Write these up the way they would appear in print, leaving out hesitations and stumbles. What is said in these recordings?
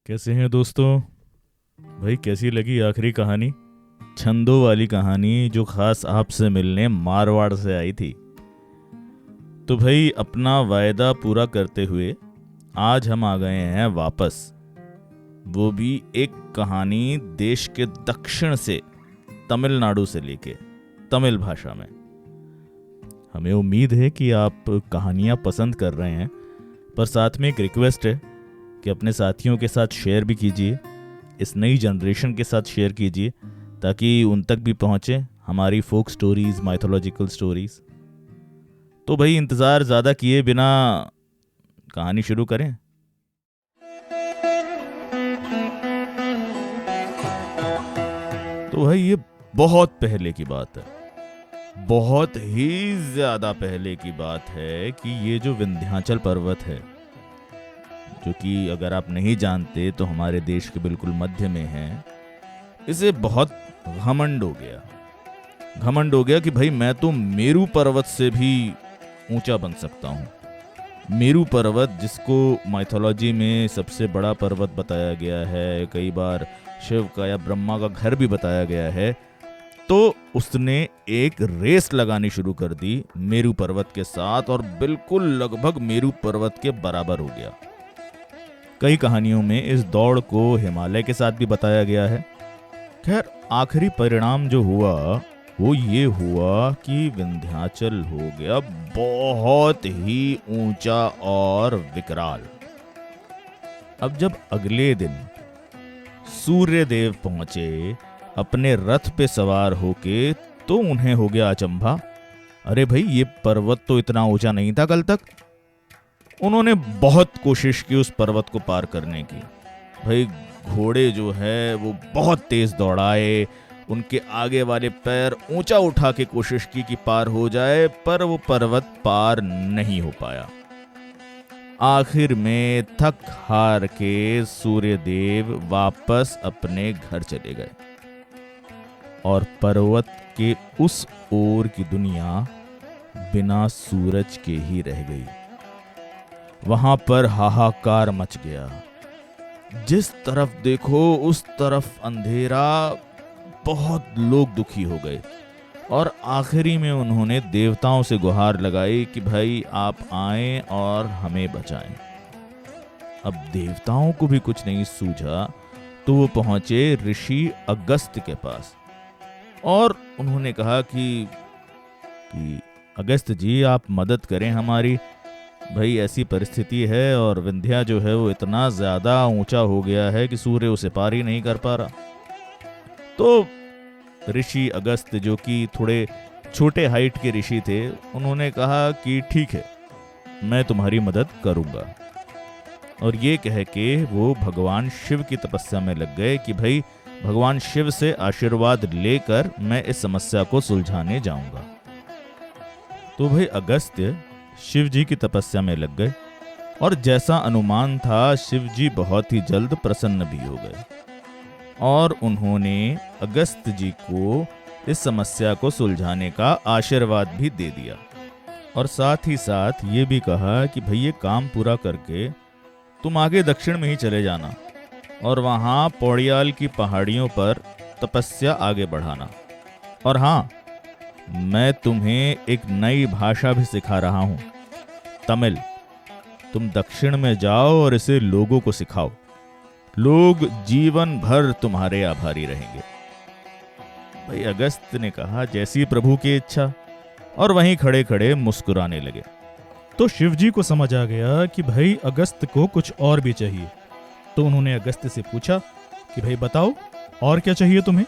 कैसे हैं दोस्तों? भाई कैसी लगी आखिरी कहानी, छंदों वाली कहानी जो खास आपसे मिलने मारवाड़ से आई थी? तो भाई अपना वायदा पूरा करते हुए आज हम आ गए हैं वापस, वो भी एक कहानी देश के दक्षिण से, तमिलनाडु से लेके तमिल भाषा में। हमें उम्मीद है कि आप कहानियाँ पसंद कर रहे हैं, पर साथ में एक रिक्वेस्ट है कि अपने साथियों के साथ शेयर भी कीजिए, इस नई जनरेशन के साथ शेयर कीजिए ताकि उन तक भी पहुँचे हमारी फोक स्टोरीज, माइथोलॉजिकल स्टोरीज। तो भाई इंतज़ार ज़्यादा किए बिना कहानी शुरू करें। तो भाई ये बहुत पहले की बात है, बहुत ही ज़्यादा पहले की बात है कि ये जो विंध्याचल पर्वत है, जो कि अगर आप नहीं जानते तो हमारे देश के बिल्कुल मध्य में है, इसे बहुत घमंड हो गया कि भाई मैं तो मेरू पर्वत से भी ऊंचा बन सकता हूँ। मेरू पर्वत जिसको माइथोलॉजी में सबसे बड़ा पर्वत बताया गया है, कई बार शिव का या ब्रह्मा का घर भी बताया गया है, तो उसने एक रेस लगानी शुरू कर दी मेरू पर्वत के साथ और बिल्कुल लगभग मेरू पर्वत के बराबर हो गया। कई कहानियों में इस दौड़ को हिमालय के साथ भी बताया गया है। खैर आखिरी परिणाम जो हुआ वो ये हुआ कि विंध्याचल हो गया बहुत ही ऊंचा और विकराल। अब जब अगले दिन सूर्य देव पहुंचे अपने रथ पे सवार होके, तो उन्हें हो गया अचंभा, अरे भाई ये पर्वत तो इतना ऊंचा नहीं था कल तक। उन्होंने बहुत कोशिश की उस पर्वत को पार करने की। भाई घोड़े जो है वो बहुत तेज दौड़ाए, उनके आगे वाले पैर ऊंचा उठा के कोशिश की कि पार हो जाए, पर वो पर्वत पार नहीं हो पाया। आखिर में थक हार के सूर्यदेव वापस अपने घर चले गए और पर्वत के उस ओर की दुनिया बिना सूरज के ही रह गई। वहां पर हाहाकार मच गया, जिस तरफ देखो उस तरफ अंधेरा, बहुत लोग दुखी हो गए और आखिरी में उन्होंने देवताओं से गुहार लगाई कि भाई आप आएं और हमें बचाएं। अब देवताओं को भी कुछ नहीं सूझा तो वो पहुंचे ऋषि अगस्त्य के पास और उन्होंने कहा कि अगस्त्य जी आप मदद करें हमारी, भाई ऐसी परिस्थिति है और विंध्या जो है वो इतना ज्यादा ऊंचा हो गया है कि सूर्य उसे पार ही नहीं कर पा रहा। तो ऋषि अगस्त्य जो कि थोड़े छोटे हाइट के ऋषि थे, उन्होंने कहा कि ठीक है मैं तुम्हारी मदद करूंगा। और ये कह के वो भगवान शिव की तपस्या में लग गए कि भाई भगवान शिव से आशीर्वाद लेकर मैं इस समस्या को सुलझाने जाऊंगा। तो भाई अगस्त्य शिव जी की तपस्या में लग गए और जैसा अनुमान था शिव जी बहुत ही जल्द प्रसन्न भी हो गए और उन्होंने अगस्त्य जी को इस समस्या को सुलझाने का आशीर्वाद भी दे दिया और साथ ही साथ ये भी कहा कि भाई ये काम पूरा करके तुम आगे दक्षिण में ही चले जाना और वहाँ पौड़ियाल की पहाड़ियों पर तपस्या आगे बढ़ाना। और हाँ, मैं तुम्हें एक नई भाषा भी सिखा रहा हूँ, तमिल। तुम दक्षिण में जाओ और इसे लोगों को सिखाओ, लोग जीवन भर तुम्हारे आभारी रहेंगे। भाई अगस्त्य ने कहा जैसी प्रभु की इच्छा, और वहीं खड़े खड़े मुस्कुराने लगे। तो शिवजी को समझ आ गया कि भाई अगस्त्य को कुछ और भी चाहिए। तो उन्होंने अगस्त्य से पूछा कि भाई बताओ और क्या चाहिए तुम्हें।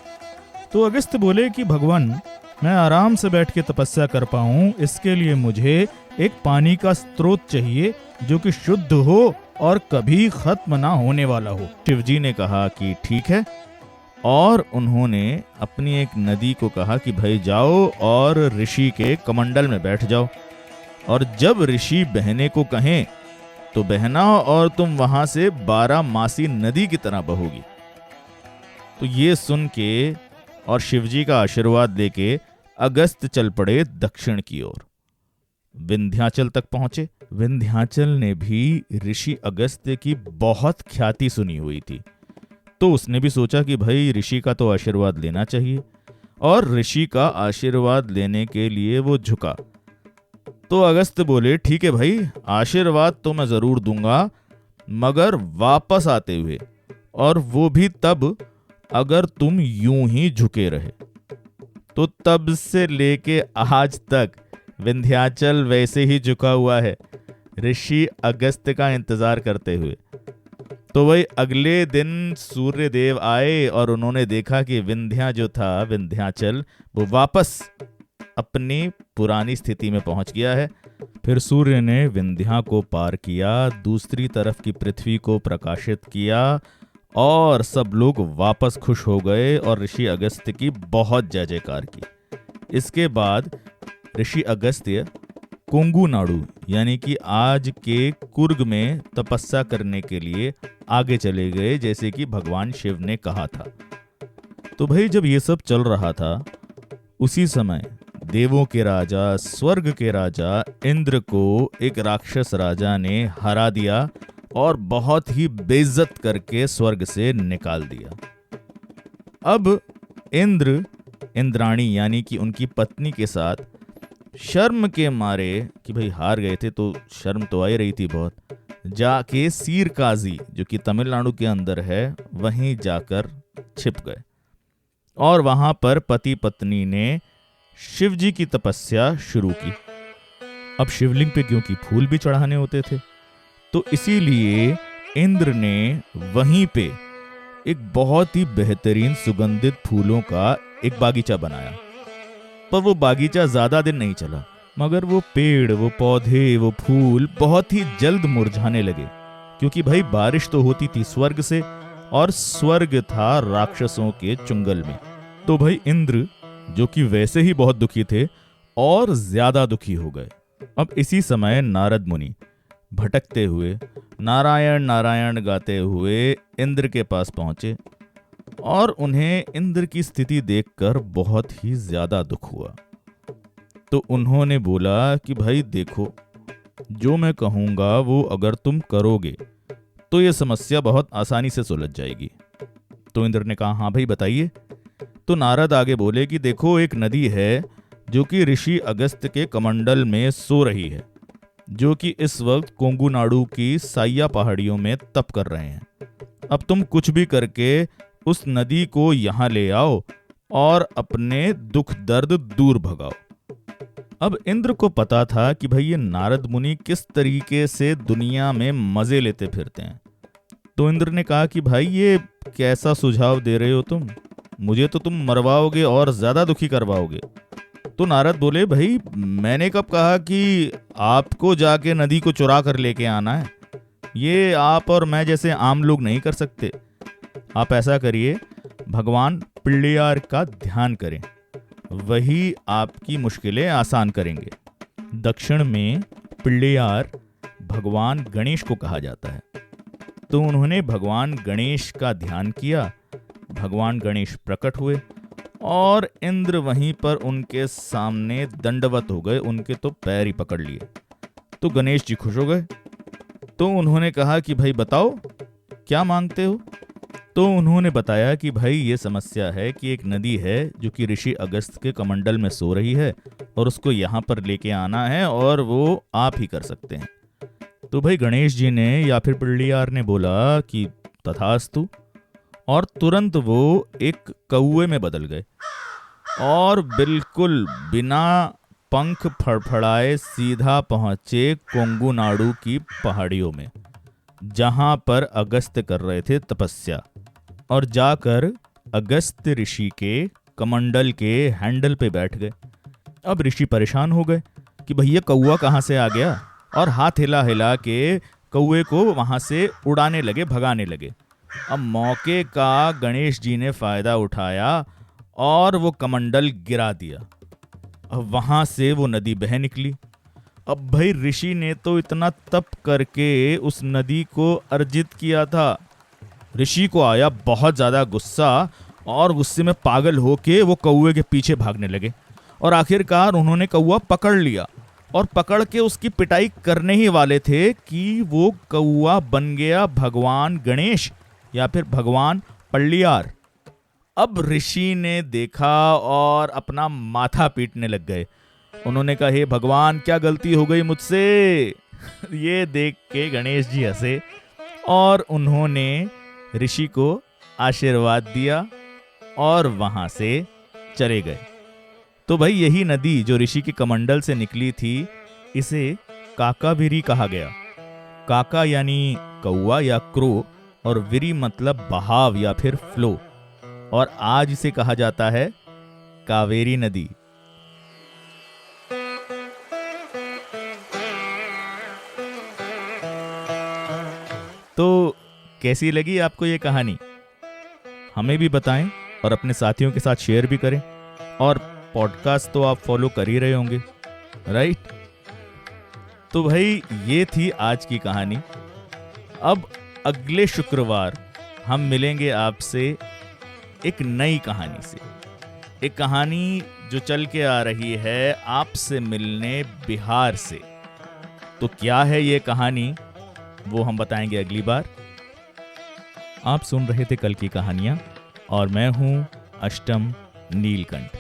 तो अगस्त्य बोले कि भगवान मैं आराम से बैठ के तपस्या कर पाऊं, इसके लिए मुझे एक पानी का स्रोत चाहिए जो कि शुद्ध हो और कभी खत्म ना होने वाला हो। शिवजी ने कहा कि ठीक है और उन्होंने अपनी एक नदी को कहा कि भाई जाओ और ऋषि के कमंडल में बैठ जाओ और जब ऋषि बहने को कहें तो बहना और तुम वहां से 12 मासी नदी की तरह बहोगी। तो ये सुन के और शिवजी का आशीर्वाद लेके अगस्त्य चल पड़े दक्षिण की ओर। विंध्याचल तक पहुंचे। विंध्याचल ने भी ऋषि अगस्त्य की बहुत ख्याति सुनी हुई थी, तो उसने भी सोचा कि भाई ऋषि का तो आशीर्वाद लेना चाहिए, और ऋषि का आशीर्वाद लेने के लिए वो झुका। तो अगस्त्य बोले, ठीक है भाई, आशीर्वाद तो मैं जरूर दूंगा, मगर वापस आते हुए, और वो भी तब अगर तुम यूं ही झुके रहे। तो तब से लेके आज तक विंध्याचल वैसे ही झुका हुआ है, ऋषि अगस्त्य का इंतजार करते हुए। तो वही अगले दिन सूर्य देव आए और उन्होंने देखा कि विंध्या जो था, विंध्याचल, वो वापस अपनी पुरानी स्थिति में पहुंच गया है। फिर सूर्य ने विंध्या को पार किया, दूसरी तरफ की पृथ्वी को प्रकाशित किया, और सब लोग वापस खुश हो गए और ऋषि अगस्त्य की बहुत जय जयकार की। इसके बाद ऋषि अगस्त्य कोंगू नाडु यानी कि आज के कुर्ग में तपस्या करने के लिए आगे चले गए, जैसे कि भगवान शिव ने कहा था। तो भाई जब ये सब चल रहा था, उसी समय देवों के राजा, स्वर्ग के राजा इंद्र को एक राक्षस राजा ने हरा दिया और बहुत ही बेइज्जत करके स्वर्ग से निकाल दिया। अब इंद्र इंद्राणी यानी कि उनकी पत्नी के साथ शर्म के मारे कि भाई हार गए थे तो शर्म तो आई रही थी बहुत, जाके सीरकाजी जो कि तमिलनाडु के अंदर है वहीं जाकर छिप गए। और वहां पर पति पत्नी ने शिव जी की तपस्या शुरू की। अब शिवलिंग पे क्योंकि फूल भी चढ़ाने होते थे, तो इसीलिए इंद्र ने वहीं पे एक बहुत ही बेहतरीन सुगंधित फूलों का एक बागीचा बनाया। पर वो बागीचा ज्यादा दिन नहीं चला, मगर वो पेड़, वो पौधे, वो फूल बहुत ही जल्द मुरझाने लगे, क्योंकि भाई बारिश तो होती थी स्वर्ग से, और स्वर्ग था राक्षसों के चुंगल में। तो भाई इंद्र जो कि वैसे ही बहुत दुखी थे और ज्यादा दुखी हो गए। अब इसी समय नारद मुनि भटकते हुए नारायण नारायण गाते हुए इंद्र के पास पहुंचे, और उन्हें इंद्र की स्थिति देखकर बहुत ही ज्यादा दुख हुआ। तो उन्होंने बोला कि भाई देखो, जो मैं कहूंगा वो अगर तुम करोगे तो ये समस्या बहुत आसानी से सुलझ जाएगी। तो इंद्र ने कहा, हाँ भाई बताइए। तो नारद आगे बोले कि देखो, एक नदी है जो कि ऋषि अगस्त्य के कमंडल में सो रही है, जो कि इस वक्त कोंगू नाडु की साइया पहाड़ियों में तप कर रहे हैं। अब तुम कुछ भी करके उस नदी को यहाँ ले आओ और अपने दुख दर्द दूर भगाओ। अब इंद्र को पता था कि भाई ये नारद मुनि किस तरीके से दुनिया में मजे लेते फिरते हैं। तो इंद्र ने कहा कि भाई ये कैसा सुझाव दे रहे हो तुम, मुझे तो तुम मरवाओगे और ज्यादा दुखी करवाओगे। तो नारद बोले, भाई मैंने कब कहा कि आपको जाके नदी को चुरा कर लेके आना है, ये आप और मैं जैसे आम लोग नहीं कर सकते। आप ऐसा करिए, भगवान पिल्लैयार का ध्यान करें, वही आपकी मुश्किलें आसान करेंगे। दक्षिण में पिल्लैयार भगवान गणेश को कहा जाता है। तो उन्होंने भगवान गणेश का ध्यान किया, भगवान गणेश प्रकट हुए और इंद्र वहीं पर उनके सामने दंडवत हो गए, उनके तो पैर ही पकड़ लिए। तो गणेश जी खुश हो गए। तो उन्होंने कहा कि भाई बताओ क्या मांगते हो। तो उन्होंने बताया कि भाई ये समस्या है कि एक नदी है जो कि ऋषि अगस्त्य के कमंडल में सो रही है, और उसको यहाँ पर लेके आना है, और वो आप ही कर सकते हैं। तो भाई गणेश जी ने या फिर पिल्लैयार ने बोला कि तथास्तु, और तुरंत वो एक कौवे में बदल गए और बिल्कुल बिना पंख फड़फड़ाए सीधा पहुंचे कोंगू नाडु की पहाड़ियों में, जहां पर अगस्त्य कर रहे थे तपस्या, और जाकर अगस्त्य ऋषि के कमंडल के हैंडल पे बैठ गए। अब ऋषि परेशान हो गए कि भैया कौवा कहाँ से आ गया, और हाथ हिला हिला के कौवे को वहां से उड़ाने लगे, भगाने लगे। अब मौके का गणेश जी ने फायदा उठाया और वो कमंडल गिरा दिया। अब वहां से वो नदी बह निकली। अब भाई ऋषि ने तो इतना तप करके उस नदी को अर्जित किया था। ऋषि को आया बहुत ज्यादा गुस्सा, और गुस्से में पागल होके वो कौवे के पीछे भागने लगे, और आखिरकार उन्होंने कौवा पकड़ लिया और पकड़ के उसकी पिटाई करने ही वाले थे कि वो कौआ बन गया भगवान गणेश या फिर भगवान पल्लियार। अब ऋषि ने देखा और अपना माथा पीटने लग गए। उन्होंने कहा, हे भगवान, क्या गलती हो गई मुझसे? ये देख के गणेश जी हंसे और उन्होंने ऋषि को आशीर्वाद दिया और वहां से चले गए। तो भाई यही नदी जो ऋषि के कमंडल से निकली थी, इसे काकाविरी कहा गया। काका यानी कौआ या क्रो, और विरी मतलब बहाव या फिर फ्लो, और आज इसे कहा जाता है कावेरी नदी। तो कैसी लगी आपको ये कहानी? हमें भी बताएं और अपने साथियों के साथ शेयर भी करें। और पॉडकास्ट तो आप फॉलो कर ही रहे होंगे, राइट? तो भाई ये थी आज की कहानी। अब अगले शुक्रवार हम मिलेंगे आपसे एक नई कहानी से, एक कहानी जो चल के आ रही है आपसे मिलने बिहार से। तो क्या है ये कहानी, वो हम बताएंगे अगली बार। आप सुन रहे थे कल की कहानियां और मैं हूं अष्टम नीलकंठ।